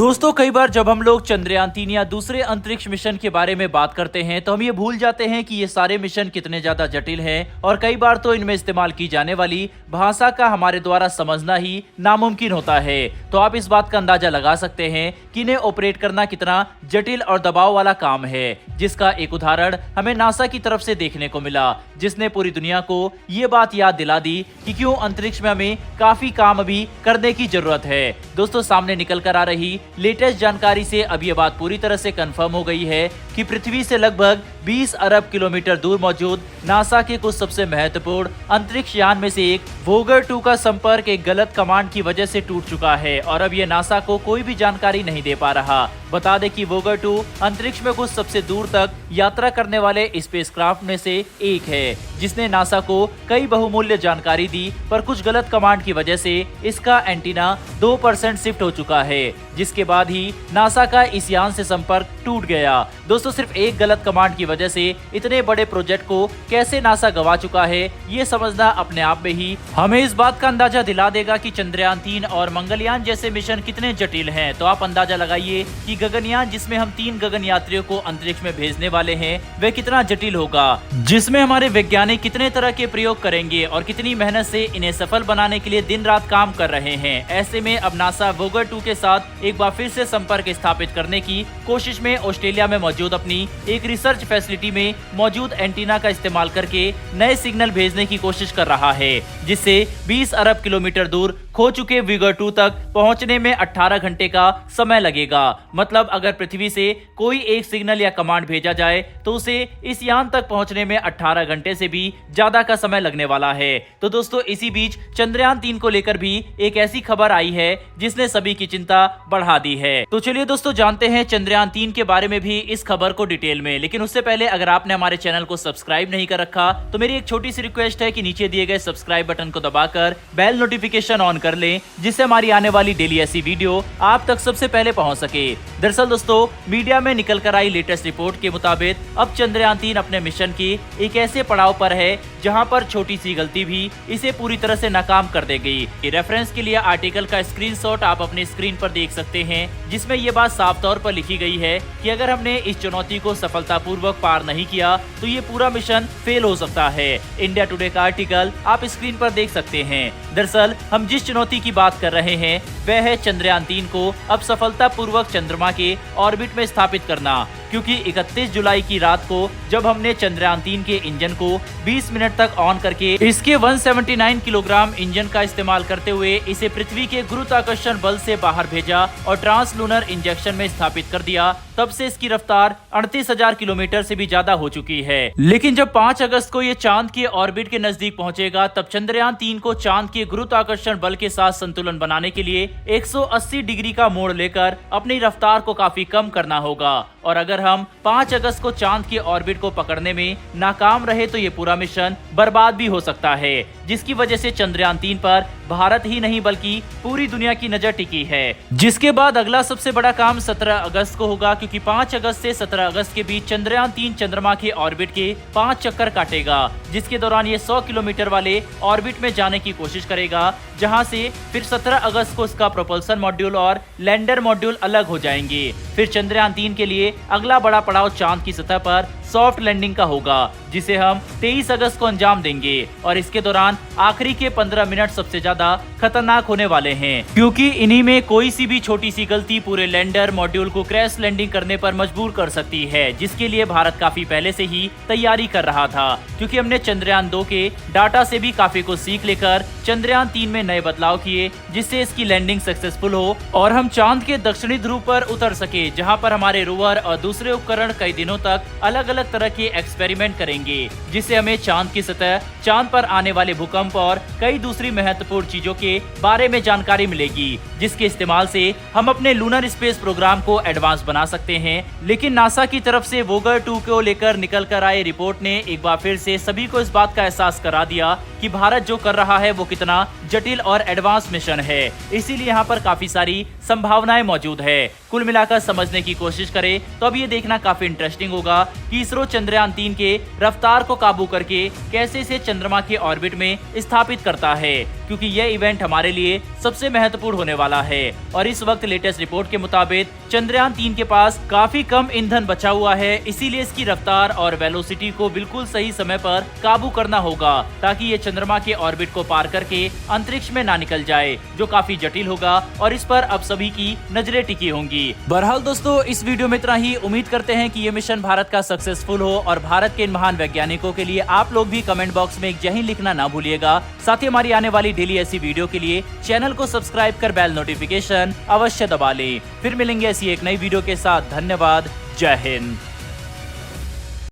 दोस्तों कई बार जब हम लोग चंद्रयान-3 या दूसरे अंतरिक्ष मिशन के बारे में बात करते हैं तो हम ये भूल जाते हैं कि ये सारे मिशन कितने ज्यादा जटिल हैं और कई बार तो इनमें इस्तेमाल की जाने वाली भाषा का हमारे द्वारा समझना ही नामुमकिन होता है। तो आप इस बात का अंदाजा लगा सकते हैं कि इन्हें ऑपरेट करना कितना जटिल और दबाव वाला काम है, जिसका एक उदाहरण हमें नासा की तरफ से देखने को मिला, जिसने पूरी दुनिया को ये बात याद दिला दी कि क्यों अंतरिक्ष में हमें काफी काम अभी करने की जरूरत है। दोस्तों सामने निकल कर आ रही लेटेस्ट जानकारी से अब ये बात पूरी तरह से कंफर्म हो गई है कि पृथ्वी से लगभग 20 अरब किलोमीटर दूर मौजूद नासा के कुछ सबसे महत्वपूर्ण अंतरिक्ष यान में से एक वोगर 2 का संपर्क एक गलत कमांड की वजह से टूट चुका है और अब ये नासा को कोई भी जानकारी नहीं दे पा रहा। बता दें कि वोगर 2 अंतरिक्ष में कुछ सबसे दूर तक यात्रा करने वाले स्पेसक्राफ्ट में से एक है, जिसने नासा को कई बहुमूल्य जानकारी दी, पर कुछ गलत कमांड की वजह से इसका एंटीना 2% शिफ्ट हो चुका है, जिसके बाद ही नासा का इस यान से संपर्क टूट गया। दोस्तों सिर्फ एक गलत कमांड की वजह से इतने बड़े प्रोजेक्ट को कैसे नासा गवा चुका है, ये समझना अपने आप में ही हमें इस बात का अंदाजा दिला देगा कि चंद्रयान-3 और मंगलयान जैसे मिशन कितने जटिल हैं। तो आप अंदाजा लगाइए कि गगनयान, जिसमें हम 3 गगन यात्रियों को अंतरिक्ष में भेजने वाले हैं, वह कितना जटिल होगा, जिसमें हमारे वैज्ञानिक कितने तरह के प्रयोग करेंगे और कितनी मेहनत से इन्हें सफल बनाने के लिए दिन रात काम कर रहे हैं। ऐसे में अब नासा वोगर 2 के साथ एक बार फिर से संपर्क स्थापित करने की कोशिश में ऑस्ट्रेलिया में मौजूद अपनी एक रिसर्च फैसिलिटी में मौजूद एंटीना का इस्तेमाल करके नए सिग्नल भेजने की कोशिश कर रहा है, जिससे 20 अरब किलोमीटर दूर खो चुके वोगर 2 तक पहुंचने में 18 घंटे का समय लगेगा। मतलब अगर पृथ्वी से कोई एक सिग्नल या कमांड भेजा जाए तो उसे इस यान तक पहुंचने में 18 घंटे से भी ज्यादा का समय लगने वाला है। तो दोस्तों इसी बीच चंद्रयान-3 को लेकर भी एक ऐसी खबर आई है जिसने सभी की चिंता बढ़ा दी है। तो चलिए दोस्तों जानते हैं चंद्रयान-3 के बारे में भी इस खबर को डिटेल में। लेकिन उससे पहले अगर आपने हमारे चैनल को सब्सक्राइब नहीं कर रखा तो मेरी एक छोटी सी रिक्वेस्ट है कि नीचे दिए गए सब्सक्राइब बटन को दबाकर बेल नोटिफिकेशन ऑन कर लें, जिससे हमारी आने वाली डेली ऐसी वीडियो आप तक सबसे पहले पहुंच सके। दरअसल दोस्तों मीडिया में निकल कर आई लेटेस्ट रिपोर्ट के मुताबिक अब चंद्रयान-3 अपने मिशन के एक ऐसे पड़ाव पर है जहां पर छोटी सी गलती भी इसे पूरी तरह से नाकाम कर देगी। रेफरेंस के लिए आर्टिकल का स्क्रीनशॉट आप अपनी स्क्रीन पर देख सकते हैं, जिसमें यह बात साफ तौर पर लिखी गई है कि अगर हमने इस चुनौती को सफलतापूर्वक पार नहीं किया तो ये पूरा मिशन फेल हो सकता है। इंडिया टुडे का आर्टिकल आप स्क्रीन पर देख सकते हैं। दरअसल हम जिस चुनौती की बात कर रहे हैं वह है चंद्रयान-3 को अब सफलतापूर्वक चंद्रमा के ऑर्बिट में स्थापित करना, क्योंकि 31 जुलाई की रात को जब हमने चंद्रयान-3 के इंजन को 20 मिनट तक ऑन करके इसके 179 किलोग्राम इंजन का इस्तेमाल करते हुए इसे पृथ्वी के गुरुत्वाकर्षण बल से बाहर भेजा और ट्रांसलूनर इंजेक्शन में स्थापित कर दिया, तब से इसकी रफ्तार 38,000 किलोमीटर से भी ज्यादा हो चुकी है। लेकिन जब 5 अगस्त को ये चांद के ऑर्बिट के नजदीक पहुंचेगा तब चंद्रयान-3 को चांद के गुरुत्वाकर्षण बल के साथ संतुलन बनाने के लिए 180 डिग्री का मोड़ लेकर अपनी रफ्तार को काफी कम करना होगा। और अगर हम 5 अगस्त को चांद के ऑर्बिट को पकड़ने में नाकाम रहे तो ये पूरा मिशन बर्बाद भी हो सकता है, जिसकी वजह से चंद्रयान-3 पर भारत ही नहीं बल्कि पूरी दुनिया की नजर टिकी है। जिसके बाद अगला सबसे बड़ा काम 17 अगस्त को होगा, क्योंकि 5 अगस्त से 17 अगस्त के बीच चंद्रयान-3 चंद्रमा के ऑर्बिट के 5 चक्कर काटेगा, जिसके दौरान ये 100 किलोमीटर वाले ऑर्बिट में जाने की कोशिश करेगा, जहां से फिर 17 अगस्त को इसका प्रोपल्सन मॉड्यूल और लैंडर मॉड्यूल अलग हो जाएंगे। फिर चंद्रयान-3 के लिए अगला बड़ा पड़ाव चांद की सतह पर सॉफ्ट लैंडिंग का होगा, जिसे हम 23 अगस्त को अंजाम देंगे। और इसके दौरान आखिरी के 15 मिनट सबसे ज्यादा खतरनाक होने वाले हैं, क्योंकि इन्हीं में कोई सी भी छोटी सी गलती पूरे लैंडर मॉड्यूल को क्रैश लैंडिंग करने पर मजबूर कर सकती है, जिसके लिए भारत काफी पहले से ही तैयारी कर रहा था, क्योंकि हमने चंद्रयान-2 के डाटा से भी काफी कुछ सीख लेकर चंद्रयान-3 में नए बदलाव किए, जिससे इसकी लैंडिंग सक्सेसफुल हो और हम चांद के दक्षिणी ध्रुव पर उतर सके, जहां पर हमारे रोवर और दूसरे उपकरण कई दिनों तक अलग अलग तरह के एक्सपेरिमेंट करेंगे, जिससे हमें चांद की सतह, चांद पर आने वाले भूकंप और कई दूसरी महत्वपूर्ण चीजों के बारे में जानकारी मिलेगी, जिसके इस्तेमाल से हम अपने लूनर स्पेस प्रोग्राम को एडवांस बना सकते हैं। लेकिन नासा की तरफ से वोगर 2 को लेकर निकल कर आए रिपोर्ट ने एक बार फिर से सभी को इस बात का एहसास करा दिया कि भारत जो कर रहा है वो कितना जटिल और एडवांस मिशन है। इसीलिए यहाँ पर काफी सारी संभावनाएं मौजूद है। कुल मिलाकर समझने की कोशिश करें तो अब ये देखना काफी इंटरेस्टिंग होगा कि इस इसरो चंद्रयान 3 के रफ्तार को काबू करके कैसे इसे चंद्रमा के ऑर्बिट में स्थापित करता है, क्योंकि यह इवेंट हमारे लिए सबसे महत्वपूर्ण होने वाला है। और इस वक्त लेटेस्ट रिपोर्ट के मुताबिक चंद्रयान 3 के पास काफी कम ईंधन बचा हुआ है, इसीलिए इसकी रफ्तार और वेलोसिटी को बिल्कुल सही समय पर काबू करना होगा ताकि ये चंद्रमा के ऑर्बिट को पार करके अंतरिक्ष में ना निकल जाए, जो काफी जटिल होगा और इस पर अब सभी की नजरें टिकी होंगी। बहरहाल दोस्तों, इस वीडियो में इतना ही। उम्मीद करते हैं कि ये मिशन भारत का सक्सेसफुल हो और भारत के इन महान वैज्ञानिकों के लिए आप लोग भी कमेंट बॉक्स में एक जय हिंद लिखना ना भूलिएगा। साथ ही हमारी आने वाली डेली ऐसी वीडियो के लिए चैनल को सब्सक्राइब कर बेल नोटिफिकेशन अवश्य दबा लें। फिर मिलेंगे ऐसी एक नई वीडियो के साथ। धन्यवाद। जय हिंद।